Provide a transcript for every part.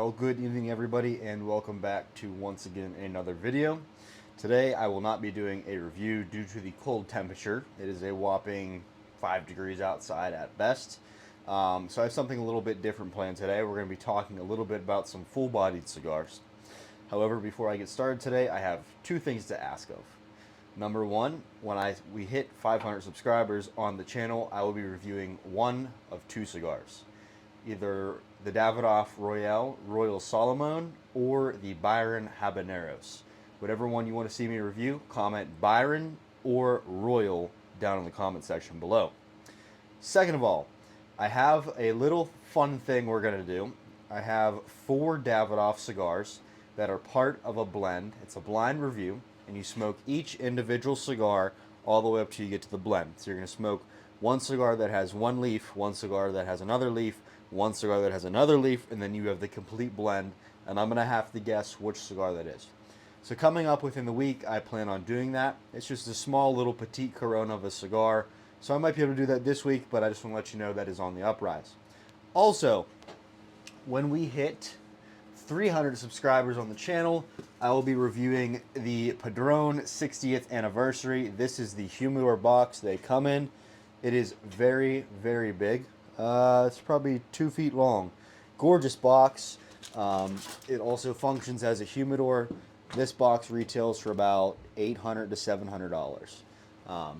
Well, good evening, everybody, and welcome back to once again another video. Today, I will not be doing a review due to the cold temperature. It is a whopping 5 degrees outside at best. So I have something a little bit different planned today. We're going to be talking a little bit about some full-bodied cigars. However, before I get started today, I have two things to ask of. Number one, when we hit 500 subscribers on the channel, I will be reviewing one of two cigars, either the Davidoff Royal Solomon or the Byron Habaneros. Whatever one you want to see me review, comment Byron or Royal down in the comment section below. Second of all, I have a little fun thing we're going to do. I have 4 Davidoff cigars that are part of a blend. It's a blind review, and you smoke each individual cigar all the way up till you get to the blend. So you're going to smoke one cigar that has one leaf, one cigar that has another leaf, one cigar that has another leaf, and then you have the complete blend, and I'm going to have to guess which cigar that is. So coming up within the week, I plan on doing that. It's just a small little petite Corona of a cigar, so I might be able to do that this week, but I just want to let you know that is on the uprise. Also, when we hit 300 subscribers on the channel, I will be reviewing the Padron 60th anniversary. This is the humidor box they come in. It is very, very big. It's probably 2 feet long. Gorgeous box. It also functions as a humidor. This box retails for about $800 to $700. So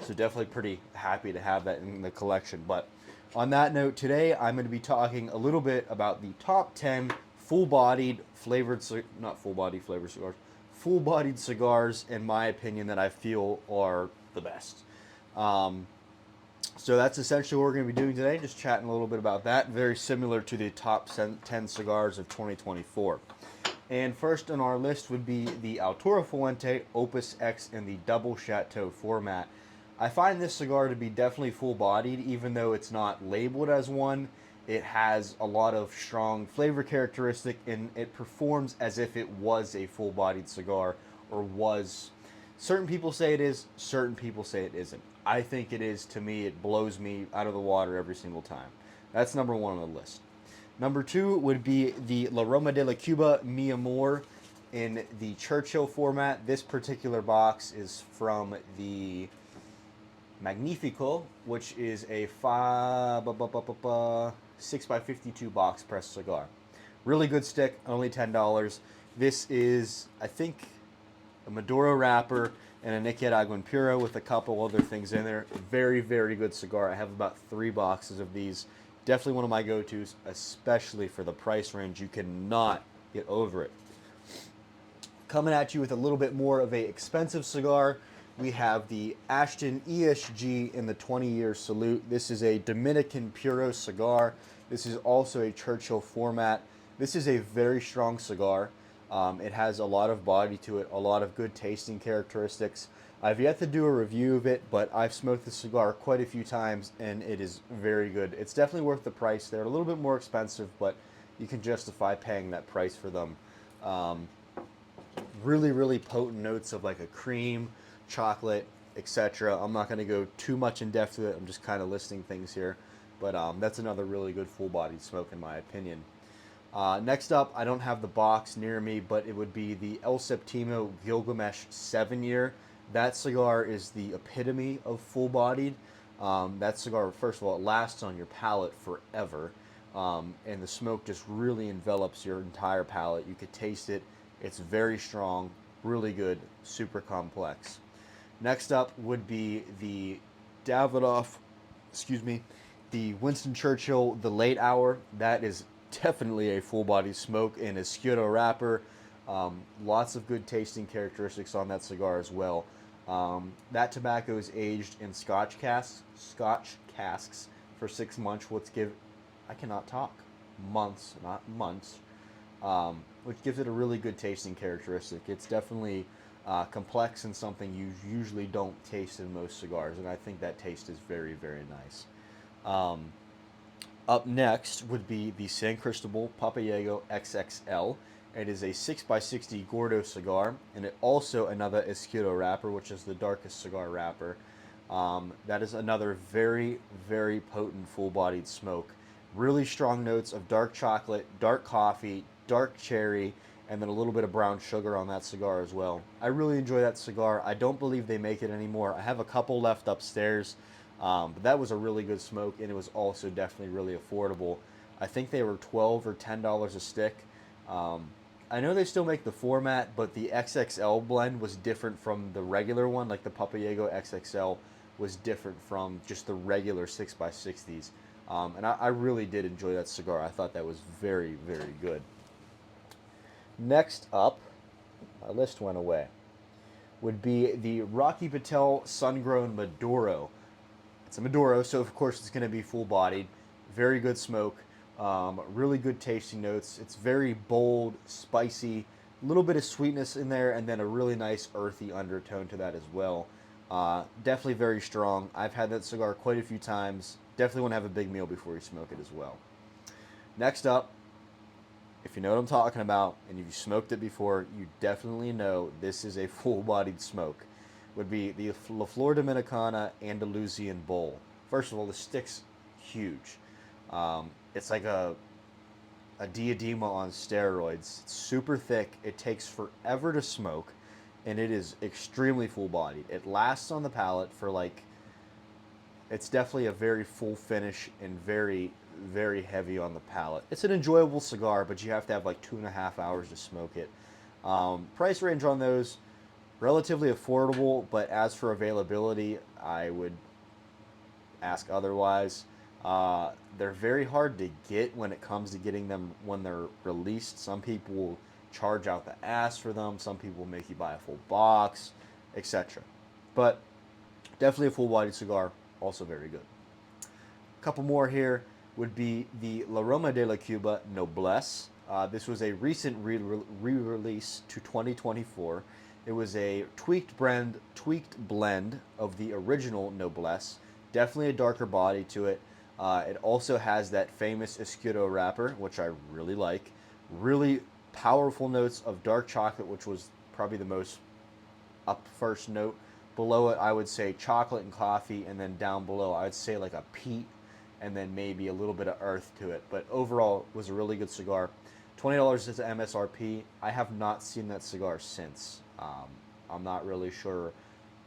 definitely pretty happy to have that in the collection. But on that note, today I'm going to be talking a little bit about the top 10 full-bodied flavored, not full-body flavored cigars, full-bodied cigars, in my opinion, that I feel are the best. So that's essentially what we're going to be doing today, just chatting a little bit about that, very similar to the top 10 cigars of 2024. And first on our list would be the Altura Fuente Opus X in the Double Chateau format. I find this cigar to be definitely full-bodied, even though it's not labeled as one. It has a lot of strong flavor characteristic, and it performs as if it was a full-bodied cigar, or was. Certain people say it is, certain people say it isn't. I think it is. To me, it blows me out of the water every single time. That's number one on the list. Number 2 would be the La Roma de la Cuba Mi Amor in the Churchill format. This particular box is from the Magnifico, which is a 6x52 box press cigar. Really good stick, only $10. This is, I think, a Maduro wrapper and a Nicaraguan Puro with a couple other things in there. Very, very good cigar. I have about 3 boxes of these. Definitely one of my go-tos, especially for the price range. You cannot get over it. Coming at you with a little bit more of a expensive cigar, we have the Ashton ESG in the 20-year salute. This is a Dominican Puro cigar. This is also a Churchill format. This is a very strong cigar. It has a lot of body to it, a lot of good tasting characteristics. I've yet to do a review of it, but I've smoked the cigar quite a few times, and it is very good. It's definitely worth the price. They're a little bit more expensive, but you can justify paying that price for them. Really, really potent notes of like a cream, chocolate, etc. I'm not going to go too much in depth with it. I'm just kind of listing things here. But that's another really good full-bodied smoke in my opinion. Next up, I don't have the box near me, but it would be the El Septimo Gilgamesh 7-year. That cigar is the epitome of full-bodied. That cigar, first of all, it lasts on your palate forever. And the smoke just really envelops your entire palate. You could taste it. It's very strong, really good, super complex. Next up would be the Davidoff, the Winston Churchill, the Late Hour. That is definitely a full-body smoke in a Escudo wrapper. Lots of good tasting characteristics on that cigar as well. That tobacco is aged in Scotch casks for 6 months, I cannot talk, months, not months, which gives it a really good tasting characteristic. It's definitely complex and something you usually don't taste in most cigars, and I think that taste is very, very nice. Up next would be the San Cristobal Papalego XXL. It is a 6x60 Gordo cigar, and it also another Escudo wrapper, which is the darkest cigar wrapper. That is another very, very potent full-bodied smoke. Really strong notes of dark chocolate, dark coffee, dark cherry, and then a little bit of brown sugar on that cigar as well. I really enjoy that cigar. I don't believe they make it anymore. I have a couple left upstairs, but that was a really good smoke, and it was also definitely really affordable. I think they were $12 or $10 a stick. Um, I know they still make the format, but the XXL blend was different from the regular one. Like the Papayego XXL was different from just the regular 6x60s. And I really did enjoy that cigar. I thought that was very, very good. Next up, my list went away, would be the Rocky Patel Sun-Grown Maduro. It's a Maduro, so of course it's going to be full-bodied. Very good smoke, really good tasting notes. It's very bold, spicy, a little bit of sweetness in there, and then a really nice earthy undertone to that as well. Definitely very strong. I've had that cigar quite a few times. Definitely want to have a big meal before you smoke it as well. Next up, if you know what I'm talking about and you've smoked it before, you definitely know this is a full-bodied smoke. Would be the La Flor Dominicana Andalusian Bowl. First of all, the stick's huge. It's like a diadema on steroids. It's super thick. It takes forever to smoke, and it is extremely full-bodied. It lasts on the palate for like, it's definitely a very full finish and very, very heavy on the palate. It's an enjoyable cigar, but you have to have like 2.5 hours to smoke it. Price range on those, relatively affordable, but as for availability, I would ask otherwise. They're very hard to get when it comes to getting them when they're released. Some people will charge out the ass for them. Some people will make you buy a full box, etc. But definitely a full-bodied cigar, also very good. A couple more here would be the La Roma de la Cuba Noblesse. This was a recent re-release to 2024. It was a tweaked blend of the original Noblesse. Definitely a darker body to it. It also has that famous Escudo wrapper, which I really like. Really powerful notes of dark chocolate, which was probably the most up first note. Below it, I would say chocolate and coffee, and then down below, I would say like a peat, and then maybe a little bit of earth to it. But overall, it was a really good cigar. $20 is the MSRP. I have not seen that cigar since. I'm not really sure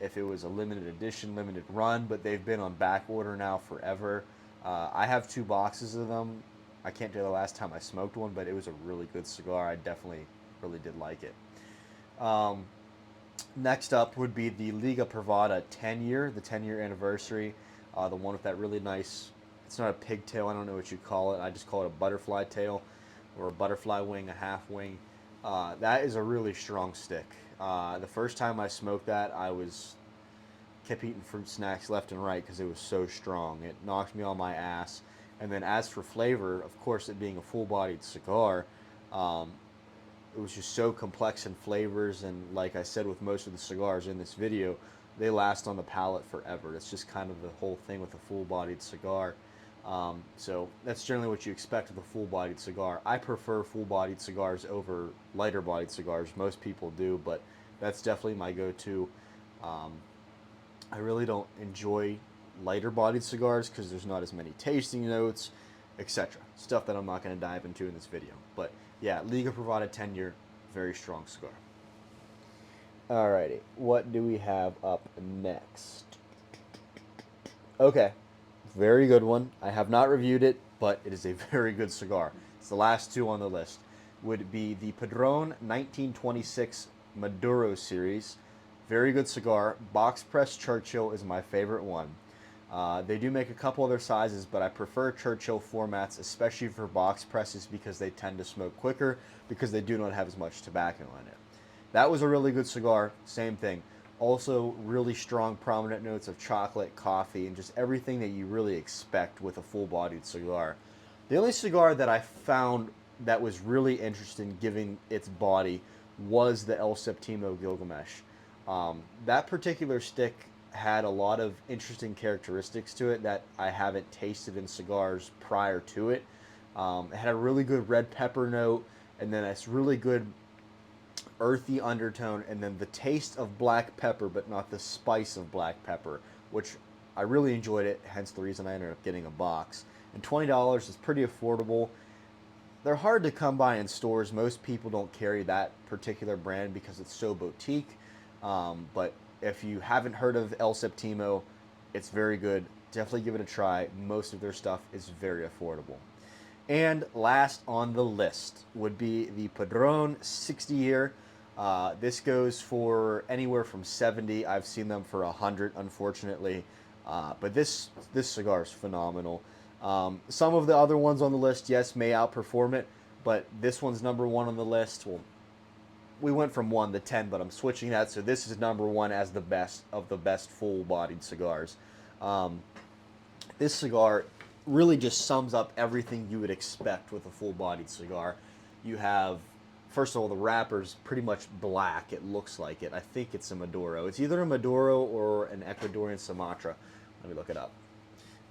if it was a limited edition, limited run, but they've been on back order now forever. I have 2 boxes of them. I can't tell you the last time I smoked one, but it was a really good cigar. I definitely really did like it. Next up would be the Liga Privada 10-year, the 10-year anniversary. The one with that really nice, it's not a pigtail, I don't know what you call it. I just call it a butterfly tail or a butterfly wing, a half wing. That is a really strong stick. The first time I smoked that, I kept eating fruit snacks left and right because it was so strong. It knocked me on my ass. And then as for flavor, of course, it being a full-bodied cigar, it was just so complex in flavors, and like I said with most of the cigars in this video, they last on the palate forever. It's just kind of the whole thing with a full-bodied cigar. So that's generally what you expect with a full-bodied cigar. I prefer full-bodied cigars over lighter-bodied cigars. Most people do, but that's definitely my go-to. I really don't enjoy lighter-bodied cigars because there's not as many tasting notes, etc. Stuff that I'm not going to dive into in this video. But yeah, Liga Privada 10-year, very strong cigar. Alrighty, what do we have up next? Okay, very good one. I have not reviewed it, but it is a very good cigar. It's the last 2 on the list. Would be the Padron 1926 Maduro series. Very good cigar. Box press Churchill is my favorite one. They do make a couple other sizes, but I prefer Churchill formats, especially for box presses, because they tend to smoke quicker, because they do not have as much tobacco in it. That was a really good cigar. Same thing. Also, really strong, prominent notes of chocolate, coffee, and just everything that you really expect with a full-bodied cigar. The only cigar that I found that was really interesting, given its body, was the El Septimo Gilgamesh. That particular stick had a lot of interesting characteristics to it that I haven't tasted in cigars prior to it. It had a really good red pepper note, and then this really good earthy undertone, and then the taste of black pepper, but not the spice of black pepper, which I really enjoyed it, hence the reason I ended up getting a box. And $20 is pretty affordable. They're hard to come by in stores. Most people don't carry that particular brand because it's so boutique. But if you haven't heard of El Septimo, it's very good. Definitely give it a try. Most of their stuff is very affordable. And last on the list would be the Padron 60 year. This goes for anywhere from 70. I've seen them for 100, unfortunately. But this cigar is phenomenal. Some of the other ones on the list, yes, may outperform it, but this one's number one on the list. Well, we went from 1 to 10, but I'm switching that, so this is number one as the best of the best full-bodied cigars. This cigar really just sums up everything you would expect with a full-bodied cigar. You have, first of all, the wrapper's pretty much black. It looks like it. I think it's a Maduro. It's either a Maduro or an Ecuadorian Sumatra. Let me look it up.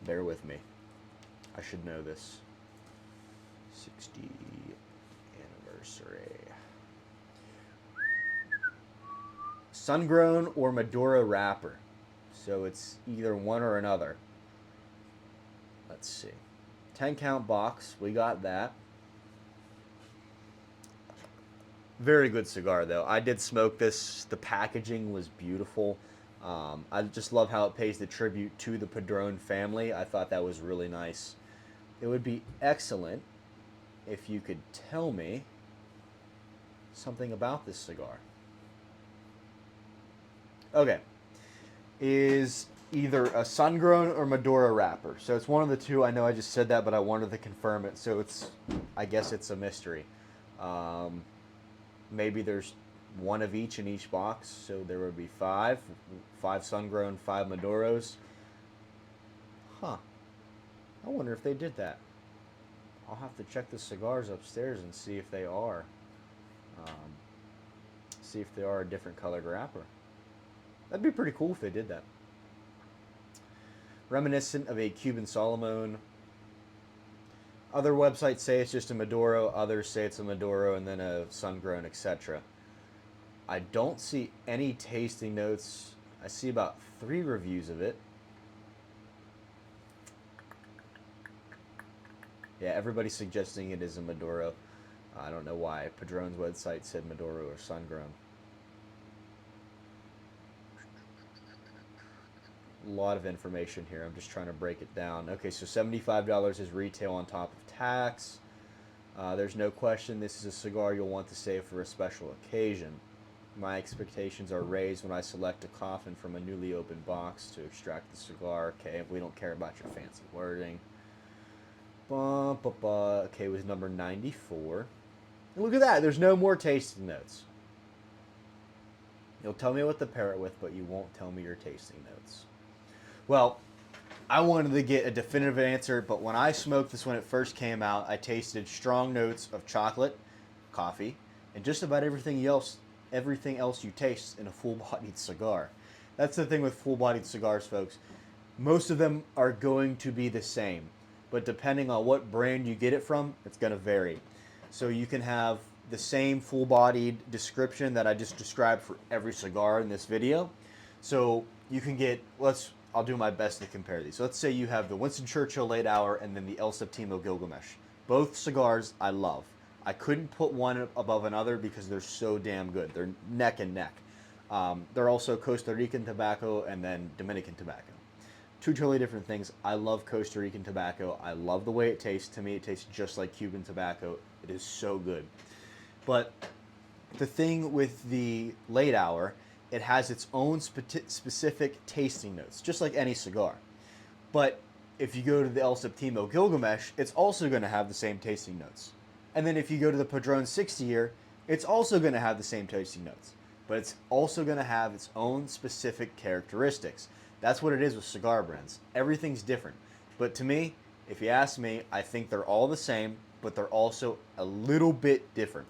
Bear with me. I should know this. 60 anniversary. Sun-grown or Maduro wrapper. So it's either one or another. Let's see. 10 count box. We got that. Very good cigar, though. I did smoke this. The packaging was beautiful. I just love how it pays the tribute to the Padron family. I thought that was really nice. It would be excellent if you could tell me something about this cigar. Okay. Is either a sun-grown or Maduro wrapper. So it's one of the two. I know I just said that, but I wanted to confirm it. So it's, I guess it's a mystery. Maybe there's one of each in each box. So there would be 5 sun-grown, 5 Maduros. Huh. I wonder if they did that. I'll have to check the cigars upstairs and see if they are. See if they are a different colored wrapper. That'd be pretty cool if they did that. Reminiscent of a Cuban Solomon. Other websites say it's just a Maduro. Others say it's a Maduro and then a sun-grown, etc. I don't see any tasting notes. I see about 3 reviews of it. Yeah, everybody's suggesting it is a Maduro. I don't know why. Padron's website said Maduro or sun-grown. A lot of information here. I'm just trying to break it down. Okay, so $75 is retail on top of tax. There's no question this is a cigar you'll want to save for a special occasion. My expectations are raised when I select a coffin from a newly opened box to extract the cigar. Okay, we don't care about your fancy wording. Okay, it was number 94. And look at that. There's no more tasting notes. You'll tell me what to pair it with, but you won't tell me your tasting notes. Well, I wanted to get a definitive answer, but when I smoked this when it first came out, I tasted strong notes of chocolate, coffee, and just about everything else you taste in a full-bodied cigar. That's the thing with full-bodied cigars, folks. Most of them are going to be the same, but depending on what brand you get it from, it's going to vary. So you can have the same full-bodied description that I just described for every cigar in this video. So you can get, I'll do my best to compare these. So let's say you have the Winston Churchill Late Hour and then the El Septimo Gilgamesh. Both cigars I love. I couldn't put one above another because they're so damn good. They're neck and neck. They're also Costa Rican tobacco and then Dominican tobacco. 2 totally different things. I love Costa Rican tobacco. I love the way it tastes. To me, it tastes just like Cuban tobacco. It is so good. But the thing with the Late Hour, it has its own specific tasting notes, just like any cigar. But if you go to the El Septimo Gilgamesh, it's also going to have the same tasting notes. And then if you go to the Padron 60 year, it's also going to have the same tasting notes. But it's also going to have its own specific characteristics. That's what it is with cigar brands. Everything's different. But to me, if you ask me, I think they're all the same, but they're also a little bit different.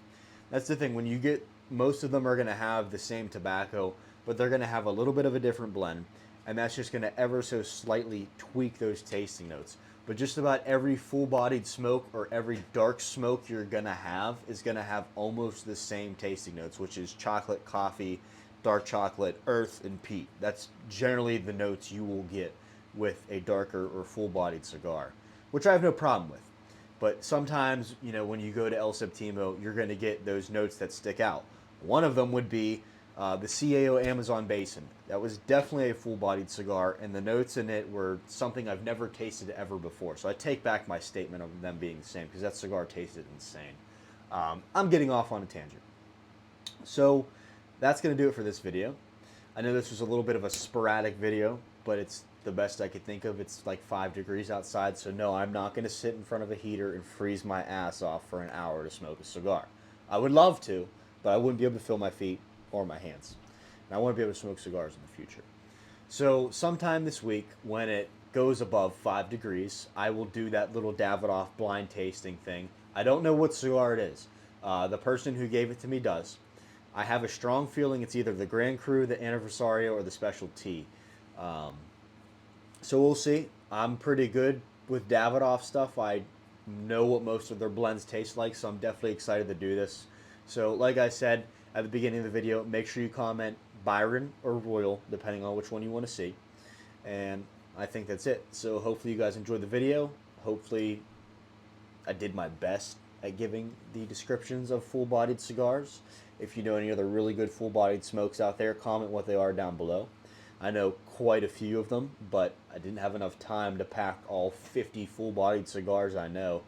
That's the thing. When you get, most of them are going to have the same tobacco, but they're going to have a little bit of a different blend. And that's just going to ever so slightly tweak those tasting notes. But just about every full-bodied smoke or every dark smoke you're going to have is going to have almost the same tasting notes, which is chocolate, coffee, dark chocolate, earth, and peat. That's generally the notes you will get with a darker or full-bodied cigar. which I have no problem with. But sometimes, you know, when you go to El Septimo, you're going to get those notes that stick out. One of them would be the CAO Amazon Basin. That was definitely a full-bodied cigar, and the notes in it were something I've never tasted ever before. So I take back my statement of them being the same, because that cigar tasted insane. I'm getting off on a tangent. So that's going to do it for this video. I know this was a little bit of a sporadic video, but it's the best I could think of. It's like 5 degrees outside, so no, I'm not going to sit in front of a heater and freeze my ass off for an hour to smoke a cigar. I would love to, but I wouldn't be able to feel my feet or my hands. And I want to be able to smoke cigars in the future. So sometime this week, when it goes above 5 degrees, I will do that little Davidoff blind tasting thing. I don't know what cigar it is. The person who gave it to me does. I have a strong feeling it's either the Grand Cru, the Anniversario, or the Special T. So we'll see. I'm pretty good with Davidoff stuff. I know what most of their blends taste like, so I'm definitely excited to do this. So like I said at the beginning of the video, make sure you comment Byron or Royal, depending on which one you want to see. And I think that's it. So hopefully you guys enjoyed the video. Hopefully I did my best at giving the descriptions of full-bodied cigars. If you know any other really good full-bodied smokes out there, comment what they are down below. I know quite a few of them, but I didn't have enough time to pack all 50 full-bodied cigars I know.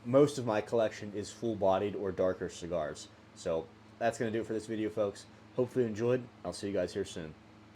Most of my collection is full-bodied or darker cigars. So that's going to do it for this video, folks. Hopefully you enjoyed. I'll see you guys here soon.